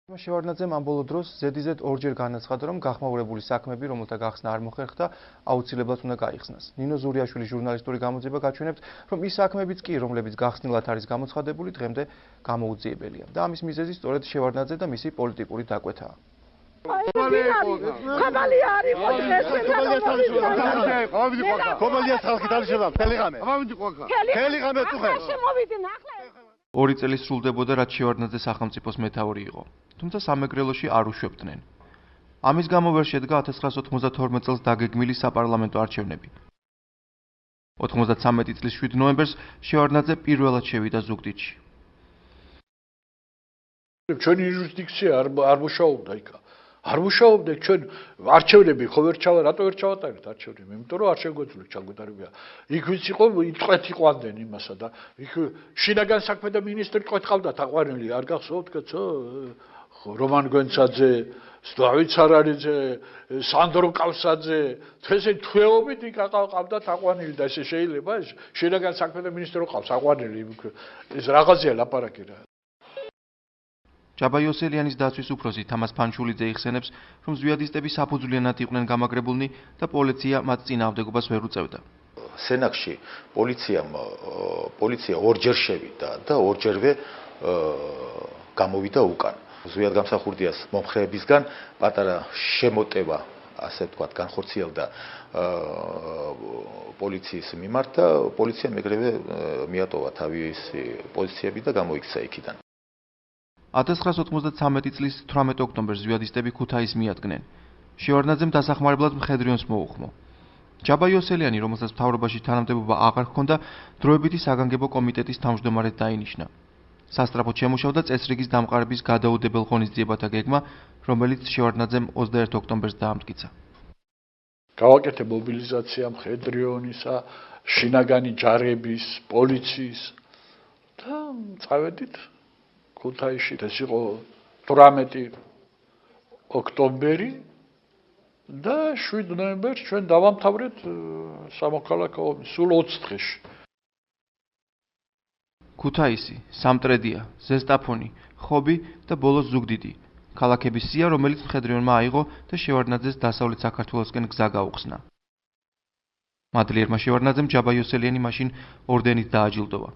შევარდნაძემ ამ ბოლო დროს ზედიზედ ორჯერ განაცხადა, რომ გახმაურებული საქმეები, რომელთა გახსნა არ მოხერხდა, აუცილებლად უნდა გაიხსნას. ნინო ზურიაშვილის ჟურნალისტური გამოძიება გაჩვენებს, რომ ის საქმეებიც კი, რომლებიც გახსნილად არის გამოცხადებული, დღემდე გამოუძიებელია. და ამის მიზეზი სწორედ შევარდნაძე და მისი პოლიტიკური დაკვეთაა. ორი წელი სრულდებოდა, რაც შევარდნაძე სახელმწიფოს მეთაური იყო. თუმცა სამეგრელოში არ უშვებდნენ. ამის გამო ვერ შედგა 1992 წელს დაგეგმილი საპარლამენტო არჩევნები. 93 წლის 7 ნოემბერს შევარდნაძე პირველად შევიდა ზუგდიდში. ჩვენი იურისდიქცია არ მუშაობდა იქა. არ მუშაობდა ჩვენ არჩევნები ხო ვერ ჩავა, რატო ვერ ჩავატარეთ არჩევნები? იმიტომ რომ არ შეგვეძლო ჩაგვეტარებია. იქ ვინც იყო, იტყვეთ იყვნენ იმასა და იქ შინაგან საქმეთა მინისტრი იტყვეთ ყავდათ აყვანილი, არ გახსოვთ კაცო? რომან გვენცაძე, სლავი ცარალიძე, სანდრო კავსაძე, ესე თვეობით იქ ყავდათ აყვანილი და ესე შეიძლება შინაგან საქმეთა მინისტრი ყავს აყვანილი, ეს რაღაცია ლაპარაკი რა. ჯაბა იოსელიანის დაცვის უფროსი თამას ფანჩულიძე იხსენებს, რომ ზვიადისტები საფუძვლიანად იყვნენ გამაგრებულნი და პოლიცია მათ წინააღმდეგობას ვერ უწევდა. სენაკში პოლიცია ორჯერ შევიდა და ორჯერვე გამოვიდა უკან. ზვიადგამსახურდიას მომხრეებისგან პატარა შემოტევა, ასე ვთქვათ, განხორციელდა პოლიციის მიმართ და პოლიციამ ეგრევე მიატოვა თავისი პოზიციები და გამოიქცა იქიდან. 1993 წლის 18 ოქტომბერს ზვიადისტები ქუთაისს მიადგნენ. შევარდნაძემ დასახმარებლად მხედრიონს მოუხმო. ჯაბა იოსელიანი, რომელსაც მთავრობაში თანამდებობა აღარ ჰქონდა, დროებითი საგანგებო კომიტეტის თავმჯდომარედ დაინიშნა. სასტრაფოდ შემუშავდა წესრიგის დამყარების გადაუდებელ ღონისძიებათა გეგმა, რომელიც შევარდნაძემ 21 ოქტომბერს დაამტკიცა. გავაკეთე მობილიზაცია მხედრიონისა, შინაგანი ჯარების, პოლიციის და წავედით ქუთაისში. ეს იყო 18 ოქტომბერი და 7 ნოემბერს ჩვენ დავამთავრეთ სამოქალაქო ომი, სულ 20 დღეში. ქუთაისი, სამტრედია, ზესტაფონი, ხობი და ბოლოს ზუგდიდი. ქალაქების სია, რომელიც მხედრიონმა აიღო და შევარდნაძეს დასავლეთ საქართველოსკენ გზა გაუხსნა. მადლიერმა შევარდნაძემ ჯაბა იოსელიანი მაშინ ორდენით დააჯილდოვა.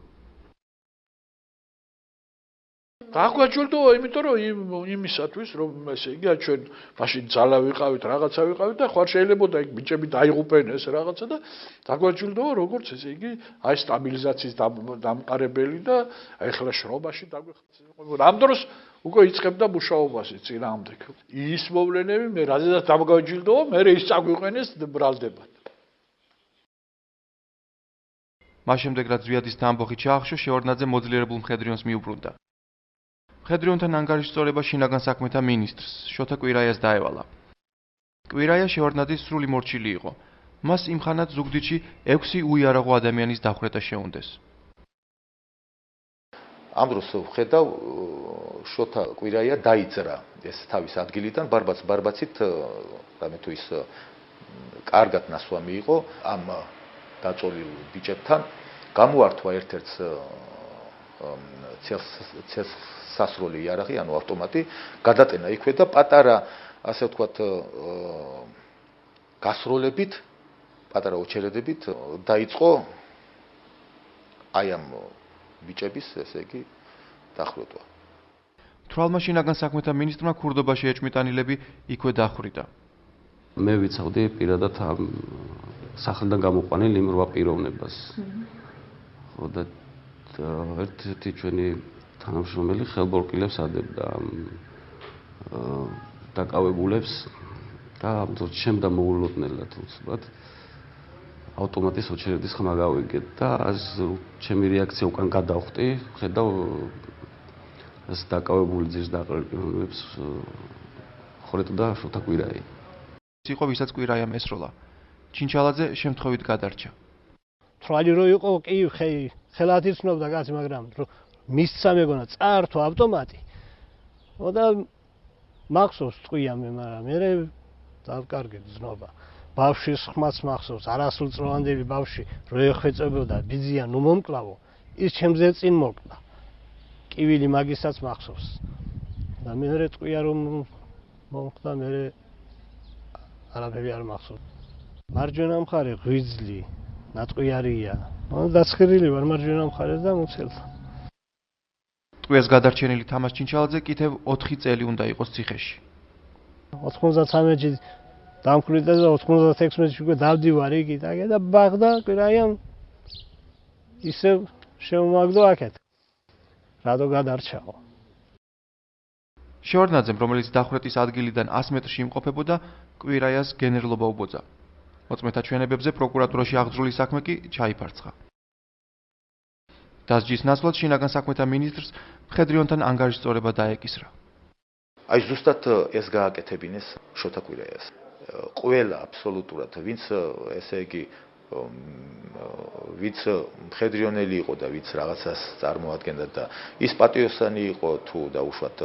დაგვაჯილდოვა, იმიტომ რომ იმისათვის, რომ ესე იგი ჩვენ მაშინ ძალა ვიყავით, რაღაცა ვიყავით და ხარ შეიძლებოდა იქ ბიჭები დაიღუპენ ეს რაღაცა და დაგვაჯილდოვა როგორც ესე იგი აი სტაბილიზაციის დამყარებელი და ეხლა შრომაში დაგვეხმარება. ამ დროს უკვე იწყებდა მუშაობას წინააღმდეგ. ის მოვლენები მე რაზედაც დაგვაჯილდოვა, მე ის წაგვიყენეს ბრალდებად. მას შემდეგ რაც ზვიადის ამბოხი ჩაახშო, შევარდნაძე მოძლიერებულ მხედრიონს მიუბრუნდა. მხედრიონთან ანგარიშსწორება შინაგან საქმეთა მინისტრს, შოთა კვირაიას დაევალა. კვირაია შევარდნაძის სრული მორჩილი იყო. მას იმხანად ზუგდიდში 6 უიარაღო ადამიანის დახვრეტა შეუნდეს. ამ დროს ვხედავ, შოთა კვირაია დაიძრა ეს თავის ადგილიდან, ბარბაცით, რამე თუ ის კარგად ნასვამი იყო, ამ დაწოლილ ბიჭებთან გამოართვა ერთ-ერთ სასროლი იარაღი, ანუ ავტომატი, გადატენა იქვე და პატარა, ასე ვთქვათ, გასროლებით, პატარა ოჩერედებით დაიწყო აი ამ ბიჭების, ესე იგი, დახვრეტვა. თვალმა შინაგან საქმეთა მინისტრმა ქურდობაში ეჭმიტანილები იქვე დახვრიტა. მე ვიცავდი პირადად ამ სახლიდან გამოყვანილ იმ 8 პიროვნებას. ხო და ერთ-ერთი ჩვენი თანამშრომელი ხელბორკილებს ადებდა დაკავებულებს და ამ დროს შემდა მოულოდნელად უცბად ავტომატის ოჩერედის ხმა გავიგეთ და ეს ჩემი რეაქცია უკან გადავხტი, ხედავ ეს დაკავებული ძირს დაყრდნილებს ხორეტდა შოთა კვირაია. იყო ვისაც კვირაიამ ესროლა. ჩინჩალაძე შემთხვევით გადარჩა. თვალი რო იყო კი ხელად იცნობდა კაცი, მაგრამ მისცა მეგონა წაართვა ავტომატი. და მახსოვს წვია მე, მაგრამ მე დავკარგეთ ზნობა. ბავშვის ხმაც მახსოვს, არასრულწლოვანდელი ბავშვი რო ეხვეწებოდა ბიძია ნუ მომკლავო, ის ჩემზე წინ მოკლა. კივილი მაგისაც მახსოვს. და მე წყვია რომ მომხდა მე არაფერი არ მახსოვს. მარჯვენა მხარე ღვიძლი, ნაწყვიარია. დაცხირილი ვარ მარჯვენა მხარეს და მოცელდა. ტყვიას გადარჩენილი თამაზ ჩინჩალაძე კიდევ 4 წელი უნდა იყოს ციხეში. 93-ში დამკვირდა და 96-ში უკვე დავდივარ იგი და ბაღდა კვირაიამ ისე შემომაგდო აქეთ. რადო გადარჩაო. შევარდნაძემ, რომელიც დახვრეტის ადგილიდან 100 მეტრში იმყოფებოდა, კვირაიას გენერლობა უბოძა. მოწმეთა ჩვენებებზე პროკურატურაში აღძრული საქმე კი ჩაიფარცხა. დასჯის ნაცვლად შინაგან საქმეთა მინისტრს მხედრიონთან ანგარიშწორება დაეკისრა. აი ზუსტად ეს გააკეთებინეს შოთა კვირაიას. ყველა აბსოლუტურად ვინც ესე იგი ვინც მხედრიონელი იყო და ვინც რაღაცას წარმოადგენდა და ის პატიოსანი იყო თუ დაუშვათ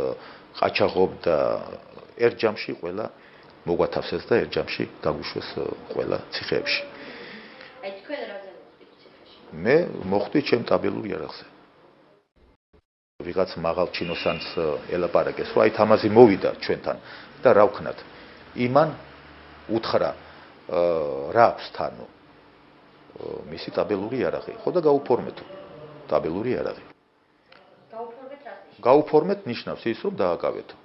ყაჩაღობდა ერთ ჯამში ყველა მოგვათავსეს და ერთ ჯამში დაგვიშვეს ყველა ციხეებში. აი თქვენ რაზე მოხდით ციხეში? მე მოხდი ჩემ ტაბელურ იარაღზე. ვიღაც მაღალ ჩინოსანს ელაპარაკეს, რომ აი თამაზი მოვიდა ჩვენთან და რა ვქნათ. იმან უთხრა რა აქვს თანო მისი ტაბელური იარაღი, ხო და გაუფორმეთო ტაბელური იარაღი. გაუფორმეთ რა? გაუფორმეთ ნიშნავს ის, რომ დააკავეთო.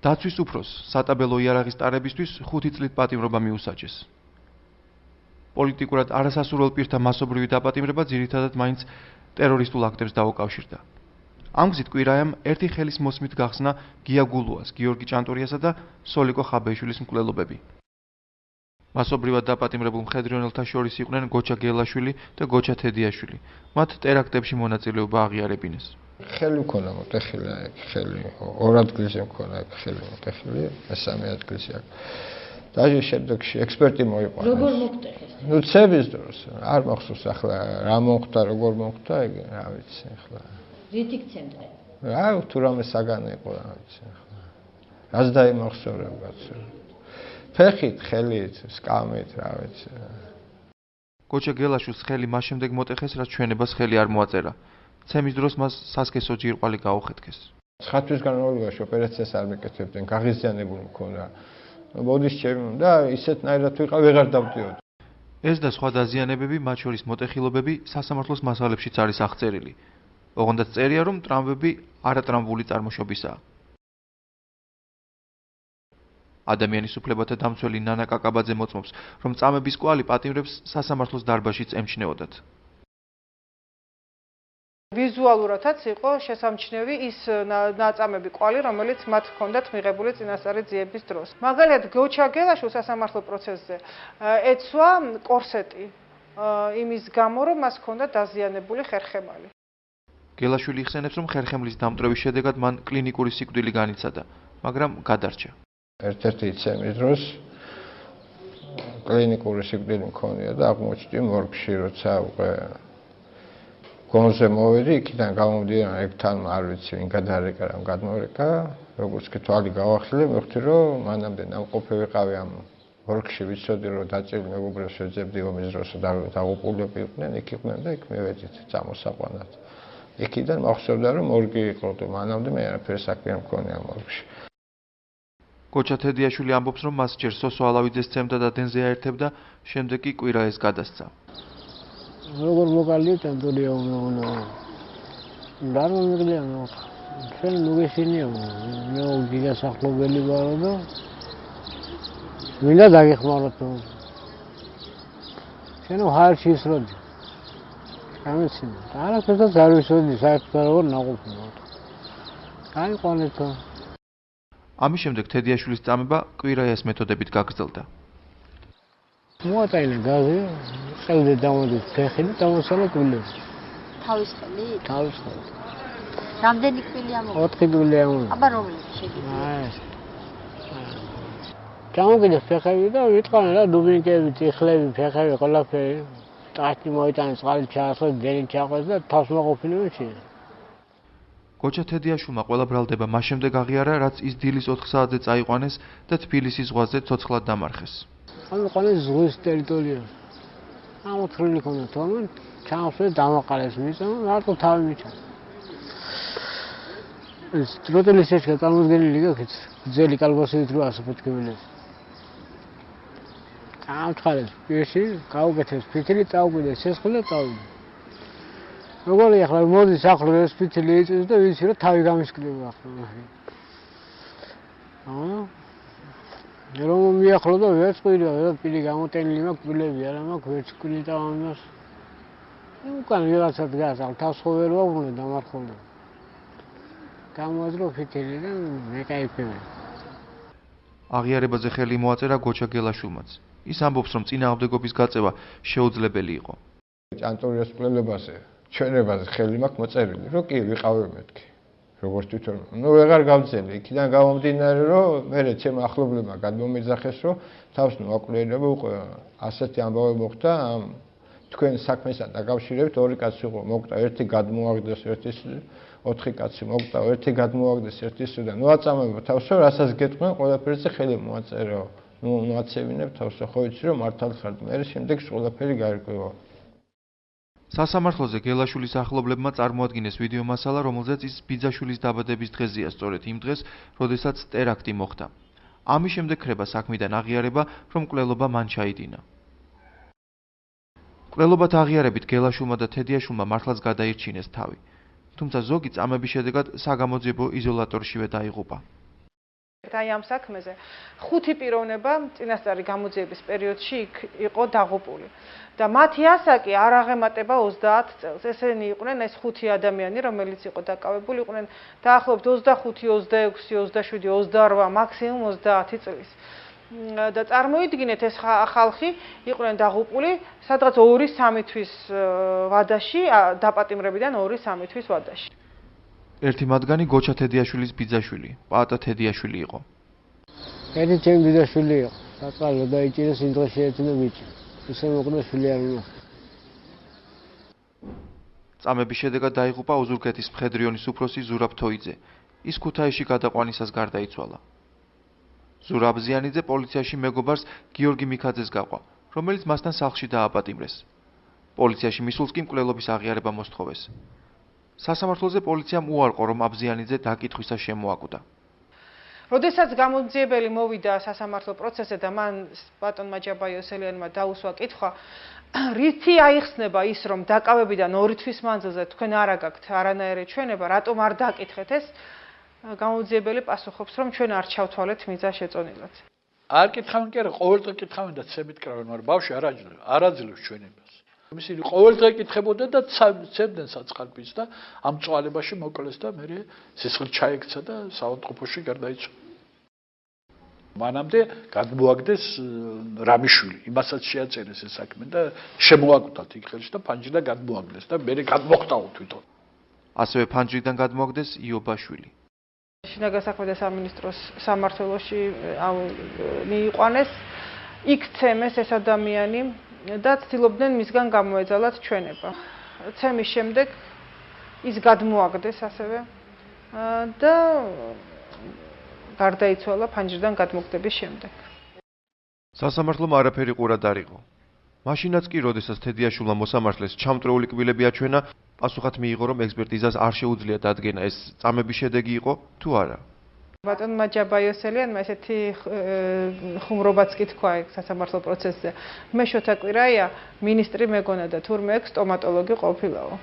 დაცვის უფროს სატაბელო იარაღის ტარებისთვის 5 წლით პატიმრობა მიუსაჯეს. პოლიტიკურად არასასურველ პირთა მასობრივი დაპატიმრება ძირითადად მაინც ტერორისტულ აქტებს დაუკავშირდა. ამ გზით კვირაიამ ერთი ხელის მოსმით გახსნა გია გულუას, გიორგი ჭანტურიასა და სოლიკო ხაბეიშვილის მკვლელობები. მასობრივად დაპატიმრებულ მხედრიონელთა შორის იყვნენ გოჩა გელაშვილი და გოჩა თედიაშვილი. მათ ტერაქტებში მონაწილეობა აღიარებინეს. ხელი მქონდა მოტეხილი, ხელი ორ ადგილზე მქონდა ხელი მოტეხილი, მესამე ადგილზე აქ. დაჟე შემდეგში ექსპერტი მოიყვანეს. როგორ მოხდეთ? ნუ ცების დროს არ მახსოვს ახლა რა მოხდა, როგორ მოხდა, რა ვიცი ახლა. რით იქცემდნენ? რა თუ რამე საგანი იყო რა ვიცი ახლა. რას დაიმახსოვრებ კაცო. ფეხით, ხელით, სკამით, რა ვიცი. გოჩა გელაშვილს ხელი მას შემდეგ მოტეხეს, რაც ჩვენებას ხელი არ მოაწერა. ცემის დროს მას სასქესო ჯირყვალი გაუხეთქეს. 9 თვის განმავლობაში ოპერაციას არ მეკეთებდნენ, გაღიზიანებული მქონდა. ბოდიშ ჩემი და ისეთნაირად ვიყავ, ვეღარ დავდიოდ. ეს და სხვა დაზიანებები, მათ შორის მოტეხილობები, სასამართლოს მასალებშიც არის აღწერილი. ოღონდაც წერია, რომ ტრამვები არატრამვული წარმოშობისაა. ადამიანის უფლებათა დამცველი ნანა კაკაბაძე მოწმობს, რომ წამების კვალი პატიმრებს სასამართლოს დარბაზშიც ემჩნეოდათ. ვიზუალურადაც იყო შესამჩნევი ის ნაწამები კვალი, რომელიც მათ ჰქონდათ მიღებული წინასწარი ძიების დროს. მაგალითად, გოჩა გელაშვილს სასამართლო პროცესზე ეცვა კორსეტი იმის გამო, რომ მას ჰქონდა დაზიანებული ხერხემალი. გელაშვილი იხსენებს, რომ ხერხემლის დამტვრევის შედეგად მან კლინიკური სიკვდილი განიცადა, მაგრამ გადარჩა. ერთ-ერთი ცემის დროს კლინიკური სიკვდილი მქონია და აღმოჩნდი მორგში, როცა უკვე გონზე მოვედი, იქიდან გამომდიოდა ეგ თან არ ვიცი ვინ გადარეკა, რამ გადმორეკა, როგორც კი თვალი გავახილე, მივხვდი რომ მანამდე ნამყოფი ვიყავი ამ მორგში, ვიცოდი რომ დაჭრილი მეგობრებს შეძებდი ომის დროს დაღუპულები იყვნენ, იქ იყვნენ და იქ მივედით წამოსაყვანად. იქიდან მახსოვდა რომ მორგი იყო და მანამდე მე არაფერი საქმე არ მქონია მორგში. გოჩა თედიაშვილი ამბობს, რომ მას ჯერ სოსო ალავიძეს ცემდა და დენზე აერთებდა, შემდეგ კი კვირაიას გადასცა. როგორ მოგალიეთ ანდორია უნდა. რა მომიგდია ნო. ჩვენ მოგესინია. მე გიგასახლობელი ვარო და მინდა დაგეხმაროთ. ჩვენ ჰაერში ისროდი. გამეცინე. არაფერსაც არ ვიცოდი საერთოდ როგორ ნაყოფი ვარ. გაიყვანეთ. ამის შემდეგ თედიაშვილის წამება კვირაიას მეთოდებით გაგრძელდა. მოატაინა გაზი, ხელზე დამოდით ფეხი და დავასალა კბილებს. თავის ხელი? თავის ხელი. რამდენი კბილი ამოყვა? 4 კბილი ამოყვა. აბა რომელი შეგიძლია? გამოგიდეს ფეხები და ვიტყვანე რა დუბინკები, ტიხლები, ფეხები, ყველაფერი. ტაშტი მოიტანეს, წყალი ჩაასხეს, დენი ჩაყვეს და თავს მოყოფილიყო შეიძლება. გოჩა თედიაშვილმა ყველა ბრალდება მას შემდეგ აღიარა, რაც ის დილის 4 საათზე წაიყვანეს და თბილისის ზღვაზე ცოცხლად დამარხეს. ანუ ყანეს ზღვის ტერიტორია. ამოთხრილი ქონდა თორმე, ჩამოსვე დამაყარეს მიწა, მარტო თავი მიჩა. ეს ტროტელის შეშკა წარმოდგენილი გახეთ ძელი კალბასით რო ასაფეთქებელს. ამთხარეს პირში გაუკეთეს ფითილი წაუკვირდეს სესხლი და წავიდა. როგორი ახლა მოდის ახლო ეს ფითილი იწვის და ვიცი რომ თავი გამისკდება ახლა. რომ მიახლო და ვერც ყვირია, ვერც პირი გამოტენილი მაქვს, კბილები არა მაქვს, ვერც კვილი დავამას. უკან ვიღაცა დგას, ახლა თავს ხო ვერ ვაბრუნე დამარხული. გამოაძრო ფითილი და მეკაიფები. აღიარებაზე ხელი მოაწერა გოჩა გელაშვილმაც. ის ამბობს, რომ წინააღმდეგობის გაწევა შეუძლებელი იყო. ჭანტურიოს კვლელებაზე, ჩვენებაზე ხელი მაქვს მოწერილი, რომ კი ვიყავი მეთქი. როგორც თვითონ, ვეღარ გავძელი, იქიდან გამომდინარე, რომ მე ჩემ ახლობლებმა გადმომეძახეს, რომ თავს მოაკვლინება უკვე ასეთი ამბავი მოხდა ამ თქვენ საქმესთან დაკავშირებით ორი კაცი იყო, მოკტა ერთი გადმოაგდეს ერთის 4 კაცი მოკტა ერთი გადმოაგდეს ერთის და მოაწამება თავს, რომ რასაც გეტყვენ, ყველაფერზე ხელი მოაწერო. მოაცევინებ თავს, ხო იცი რომ მართალ ხართ, მე შემდეგ ყველაფერი გაირკვევა. სასამართლოზე გელაშვილის ახლობლებმა წარმოადგინეს ვიდეო მასალა, რომელზეც ის ბიძაშვილის დაბადების დღეზეა სწორედ იმ დღეს, როდესაც ტერაქტი მოხდა. ამის შემდეგ ხდება საქმიდან აღიარება, რომ მკვლელობა მან ჩაიდინა. მკვლელობათა აღიარებით გელაშვილმა და თედიაშვილმა მართლაც გადაირჩინეს თავი. თუმცა ზოგი წამების შედეგად საგამოძიებო იზოლატორშივე დაიღუპა. აი ამ საქმეზე 5 პიროვნება წინასწარი გამოძიების პერიოდში იყო დაღუპული და მათი ასაკი არ აღემატება 30 წელს. ესენი იყვნენ ეს 5 ადამიანი, რომელიც იყო დაკავებული, იყვნენ დაახლოებით 25, 26, 27, 28, მაქსიმუმ 30 წლის. და წარმოიდგინეთ ეს ხალხი იყვნენ დაღუპული სადღაც 2-3 თვის ვადაში, დაპატიმრებიდან 2-3 თვის ვადაში. ერთი მათგანი გოჩა თედიაშვილის ბიძაშვილი, პაატა თედიაშვილი იყო. ერთი ჩემი ბიძაშვილი იყო. საწყალო დაიჭირეს იმ დღეში ერთი და მიჭი. ისე მოკვდა შვილი არ უნდა. წამების შედეგად დაიღუპა ოზურგეთის მხედრიონის უფროსი ზურაბ თოიძე. ის ქუთაისში გადაყვანისას გარდაიცვალა. ზურაბ ზიანიძე პოლიციაში მეგობარს გიორგი მიქაძეს გაყვა, რომელიც მასთან სახლში დააპატიმრეს. პოლიციაში მისულს კი მკვლელობის აღიარება მოსთხოვეს. სასამართლოზე პოლიციამ უარყო, რომ აბზიანიძე დაკითხვისას შემოაკვდა. როდესაც გამოძიებელი მოვიდა სასამართლო პროცესზე და მან ბატონმა ჯაბაიოსელიანმა დაუსვა კითხვა, რითი აიხსნება ის, რომ დაკავებიდან 2 თვის მანძილზე თქვენ არ აგაქვთ არანაირი ჩვენება, რატომ არ დაკითხეთ ეს? გამოძიებელი პასუხობს, რომ ჩვენ არ ჩავთვალეთ მიზა შეწონილად. არ კითხავენ კი არა, ყოველდღე კითხავენ და ცემით კრავენ, მაგრამ ბავშვი არ აძლევს ჩვენებას. ისინი ყოველდღე კითხებოდნენ და ცემდნენ საწყალბის და ამ წვალებაში მოკლეს და მე სისხლი ჩაიქცა და საავადმყოფოში გარდაიცვალა. მანამდე გადმოაგდეს რამიშვილი, იმასაც შეაწერეს ეს საქმე და შემოაკვდათ იქ ხელში და ფანჯრიდან გადმოაგდეს და მე გადმოხტაო თვითონ. ასევე ფანჯრიდან გადმოაგდეს იობაშვილი. შინაგან საქმეთა სამინისტროს სამმართველოში მიიყვანეს, იქ ცემეს ეს ადამიანი და ცდილობდნენ მისგან გამოეძალათ ჩვენება. ცემის შემდეგ ის გადმოაგდეს ასევე და გარდაიცვალა ფანჯრიდან გადმოგდების შემდეგ. სასამართლომ არაფერი ყურად არ იყო. მაშინაც კი, როდესაც თედიაშვილმა მოსამართლეს ჩამწრეული კბილები აჩვენა, პასუხად მიიღო, რომ ექსპერტიზას არ შეუძლია დადგენა ეს წამების შედეგი იყო თუ არა. ბატონმა ჯაბაიოსელიანმა ესეთი ხუმრობაც კი თქვა ეგ სასამართლო პროცესზე. მე შოთა კვირაია მინისტრი მეგონა და თურმე ეგ სტომატოლოგი ყოფილაო.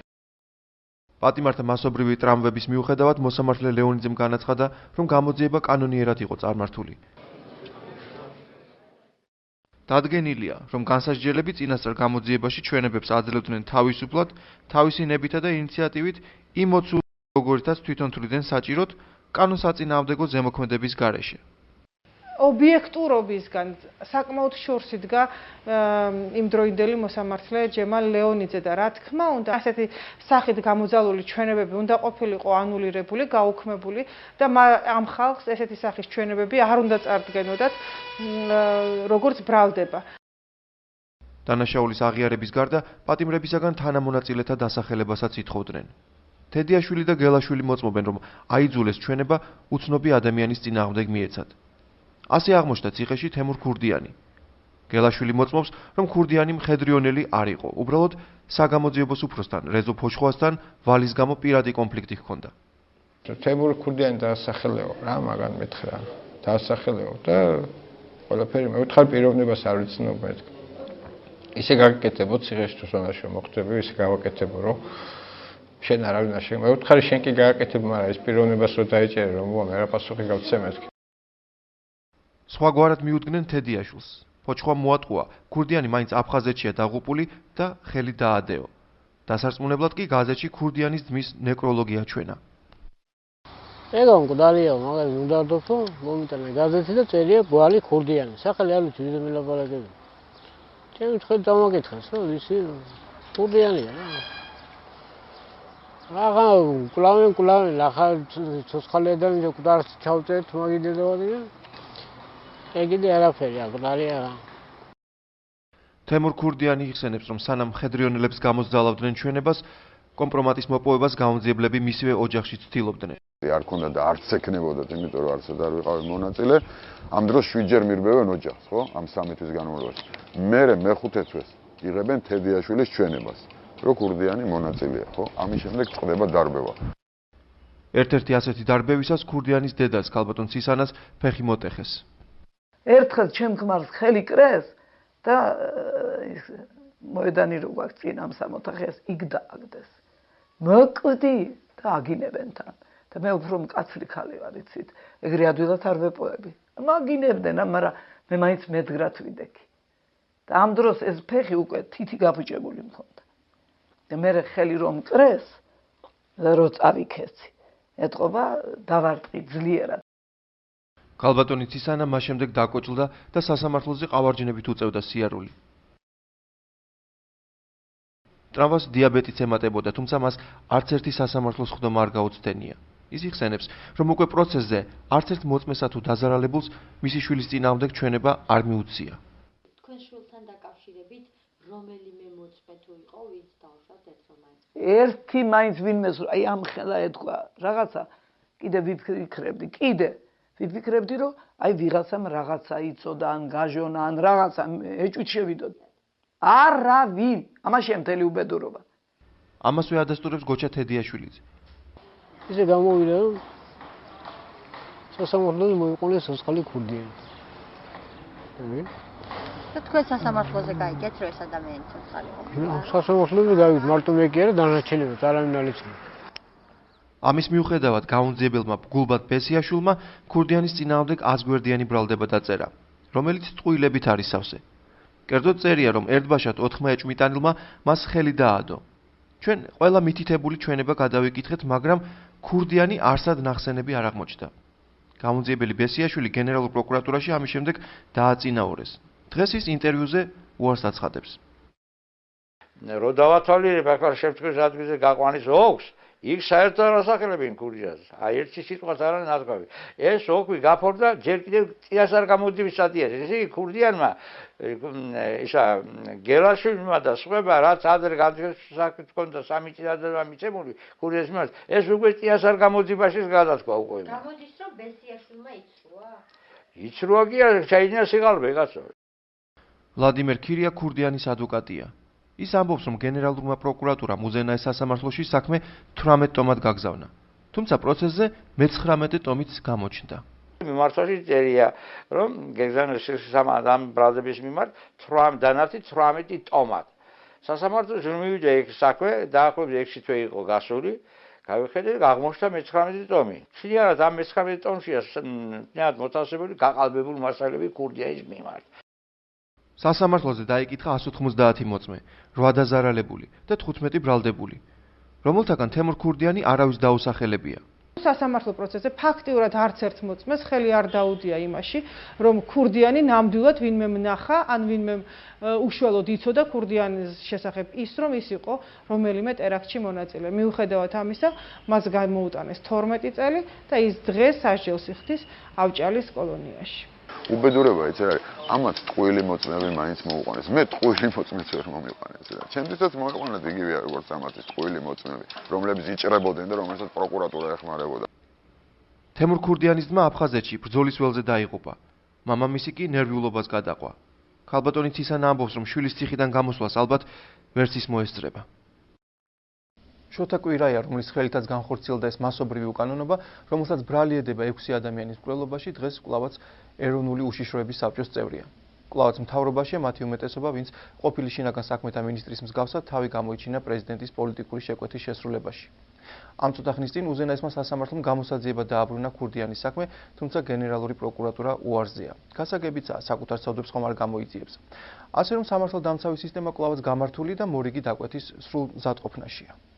პატიმართა მასობრივი ტრამვების მიუხედავად მოსამართლე ლეონიძემ განაცხადა, რომ გამოძიება კანონიერად იყო წარმართული. დადგენილია, რომ განსასჯელები წინასწარ გამოძიებაში ჩვენებებს აძლევდნენ თავისუფლად, თავისი ნებითა და ინიციატივით იმ მოცულს, როგორითაც თვითონ თვლიდნენ საჭიროდ კანონსაწინააღმდეგო ზემოქმედების გარეშე. ობიექტურობისგან საკმაოდ შორს იდგა იმდროინდელი მოსამართლე ჯემალ ლეონიძე და რა თქმა უნდა, ასეთი სახით გამოძალული ჩვენებები უნდა ყოფილიყო ანულირებული, გაუქმებული და ამ ხალხს ესეთი სახის ჩვენებები არ უნდა წარდგენოდათ როგორც ბრალდება. დანაშაულის აღიარების გარდა პატიმრებისაგან თანამონაწილეთა დასახელებასაც ითხოვდნენ. თედიაშვილი და გელაშვილი მოწმობენ, რომ აიძულეს ჩვენება უცნობი ადამიანის წინააღმდეგ მიეცათ. ასე აღმოჩნდა ციხეში თემურ ქურდიანი. გელაშვილი მოწმობს, რომ ქურდიანი მხედრიონელი არ იყო, უბრალოდ საგამოძიებოს უფროსთან, რეზო ფოჩხვასთან ვალის გამო პირადი კონფლიქტი ჰქონდა. თემურ ქურდიანი დაასახელეო რა, მაგან მეთხრა. დაასახელეო და ყველაფერი მე ვთხარ პიროვნებას არ ვიცნობ მეთქ. ისე გაკეთებო ციხეში თუნდაც მოხდები, ისე გავაკეთებო რომ შენ არ არის ნაშენ. მე ვთხარი შენ კი გააკეთებ, მაგრამ ეს პიროვნებას რო დაიჭერე რომ მე რა პასუხი გავცე მეთქ. სხვაგვარად მიუდგნენ თედიაშვილს. ფოჩხვა მოატყუა, ქურდიანი მაინც აფხაზეთშია დაღუპული და ხელი დაადეო. დასარწმუნებლად კი გაზეთში ქურდიანის ძმის ნეკროლოგია ჩვენა. ეგა მკვდარია, მაგალითად უნდა დოფო, მომიტანა გაზეთი და წერია გვალი ქურდიანი. სახელი არ ვიცი, ვიდრე მილაპარაკები. ჩემი თქვენ დამაკითხეს, რომ ისი ქურდიანია რა. რაღა კლავენ, ახლა ცოცხალიდან მკვდარს ჩავწერთ მაგიდედავდი და ეგეთი არაფერი, მკვდარია რა. თემურ ქურდიანი იხსენებს, რომ სანამ მხედრიონელებს გამოსძალავდნენ ჩვენებას, კომპრომატის მოპოვებას გაუნძიებლები მისივე ოჯახში ცდილობდნენ. არ ქონდა და არც ეკნებოდათ, იმიტომ რომ არც არ ვიყავი მონაწილე. ამ დროს 7 ჯერ მირბევენ ოჯახს, ხო? ამ 3 თვის განმავლობაში. მერე მეხუთე თვეს იღებენ თედიაშვილის ჩვენებას, რომ ქურდიანი მონაწილეა, ხო? ამის შემდეგ წყდება დარბევა. ერთ-ერთი ასეთი დარბევისას ქურდიანის დედას ქალბატონ ცისანას ფეხი მოტეხეს. ერთხელ ჩემ ქმარს ხელი კრეს და მოედანი რო გვაქვს წინ ამ სამოთახეს იქ დააგდეს. მოკვდი და აგინებენ თან. და მე უფრო მკაცრი ხალი ვარ, იცით? ეგრე ადვილად არ ვეპოვები. მაგინებდნენ, მაგრამ მე მაინც მედგრად ვიდექი. და ამ დროს ეს ფეხი უკვე თითი გაბუჭებული მქონდა. და მე ხელი რომ კრეს, რო წავიქეცი. ეთყობა დავარტყი ძლიერად. ქალბატონი ცისანა მას შემდეგ დაკოჭლდა და სასამართლოზე ყავარჯინებით უწევდა სიარული. ტრამვას დიაბეტიც ემატებოდა, თუმცა მას არც ერთი სასამართლოს ხდომა არ გაუცდენია. ის იხსენებს, რომ უკვე პროცესზე არც ერთ მოწმესა თუ დაზარალებულს მისი შვილის წინააღმდეგ ჩვენება არ მიუწია. თქვენ შვილთან დაკავშირებით რომელიმე მოწმე თუ იყო, ვინც დავუშვათ ერთმანეთს? ერთი მაინც ვინმეს აი ამ ხელა ეთქვა რაღაცა, კიდე ვიფიქრებდი, რომ აი ვიღაცამ რაღაცა იწოდა, ან გაჟონა, ან რაღაცა ეჭვით შევიდოდი. არავინ, ამაშია მთელი უბედურობა. ამასვე ადასტურებს გოჩა თედიაშვილიც. ისე გამოვიდა, რომ სასამართლოზე მოიყვანეს სოცხალი ქურდიანი. და თქვენ სასამართლოზე გაიგეთ, რომ ეს ადამიანი სოცხალი ყოფილა? სასამართლოზე გავიგეთ, მარტო მე კი არა, დანარჩენებიც არავინ არ იცნობს. ამის მიუხედავად გაუნძიებელმა გულბად ბესიაშვილმა ქურდიანის წინააღმდეგ 100 გვერდიანი ბრალდება დაწერა, რომელიც წყვილებით არის სავსე. კერძოდ წერია, რომ ერთბაშად 4 ეჭვმიტანილმა მას ხელი დაადო. ჩვენ ყველა მითითებული ჩვენება გადავიკითხეთ, მაგრამ ქურდიანი არსად ნახსენები არ აღმოჩნდა. გაუნძიებელი ბესიაშვილი გენერალურ პროკურატურაში ამის შემდეგ დააწინაურეს. დღეს ის ინტერვიუზე უარს აცხადებს. რო დავათვალიერებ ახლა შემთხვევის ადგილზე გაყვანის ოლქს, იქ საერთოდ არ ასახელებენ ქურდიანს. აი ერთი სიტყვაც არ არის ნათქვამი. ეს ოლქი გაფორდა ჯერ კიდევ წიას არ გამოდივის სტატიაში. ესე იგი ქურდიანმა ისა გელაშვილმა და სხვაებმა რაც ადრე გადასაკეთე ჰქონდა 3 წინადადება მიცემული ქურდიანის მიმართ, ეს უკვე წიას არ გამოდივაში გადათქვა უკვე. გამოდის რომ ბესიაშვილმა იცრუა? იცრუა კი არა, ჩაიდინა სიღალბე კაცო. ვლადიმერ ქირია ქურდიანის ადვოკატია. ის ამბობს, რომ გენერალურმა პროკურატურამ უზენაეს სასამართლოში საქმე 18 ტომად გაგზავნა. თუმცა პროცესზე მე-19 ტომიც გამოჩნდა. მიმართვაში წერია, რომ გეგზავნეს ამ ბრალდების მიმართ 18 ტომად. სასამართლოს რომ მივიდა ეგ საქმე, დაახლოებით 6 თვე იყო გასული. გავიხედე, აღმოჩნდა მე-19 ტომი. შეიძლება ამ მე-19 ტომშია ნად მოთავსებული გაყალბებული მასალები ქურდიანის მიმართ. სასამართლოზე დაიკითხა 190 მოწმე, 8 დაზარალებული და 15 ბრალდებული, რომელთაგან თემურ ქურდიანი არავის დაუსახელებია. სასამართლო პროცესზე ფაქტიურად არც ერთ მოწმეს ხელი არ დაუდია იმაში, რომ ქურდიანი ნამდვილად ვინმე ნახა, ან ვინმე უშუალოდ იცოდა ქურდიანის შესახებ ის, რომ ის იყო რომელიმე ტერაქტში მონაწილე. მიუხედავად ამისა, მას გამოუტანეს 12 წელი და ის დღეს სასჯელს იხდის ავჭალის კოლონიაში. უბედურება იცი რა არის, ამათ ტყუილი მოწმეები მაინც მოუყვანეს. მე ტყუილი მოწმეც ვერ მომიყვანეს რა. ჩემთვისაც მოიყვანეთ იგივე როგორც ამათი ტყუილი მოწმეები, რომლებიც იჭრებოდნენ და რომელსაც პროკურატურა ეხმარებოდა. თემურ ქურდიანის ძმა აფხაზეთში ბრძოლის ველზე დაიღუპა. მამამისი კი ნერვიულობას გადაყვა. ქალბატონი ცისანა ამბობს, რომ შვილის ციხიდან გამოსვლას ალბათ ვერც ის მოესწრება. შოთა კვირაია, რომლის ხელითაც განხორციელდა ეს მასობრივი უკანონობა, რომელსაც ბრალი ედება 6 ადამიანის მკვლელობაში, დღეს კვლავაც ეროვნული უშიშროების საბჭოს წევრია. კვლავაც მთავრობაშია მათი უმეტესობა, ვინც ყოფილი შინაგან საქმეთა მინისტრის მსგავსად თავი გამოიჩინა პრეზიდენტის პოლიტიკური შეკვეთის შესრულებაში. ამ ცოტა ხნის წინ უზენაესმა სასამართლომ გამოსაძიებად დააბრუნა ქურდიანის საქმე, თუმცა გენერალური პროკურატურა უარზეა. გასაგებიცაა, საკუთარ ცოდვებს ხომ არ გამოიძიებს. ასე რომ სამართალდამცავი სისტემა კვლავაც გამართული და მორიგი დაკვეთის სრულ მზადყოფნაშია.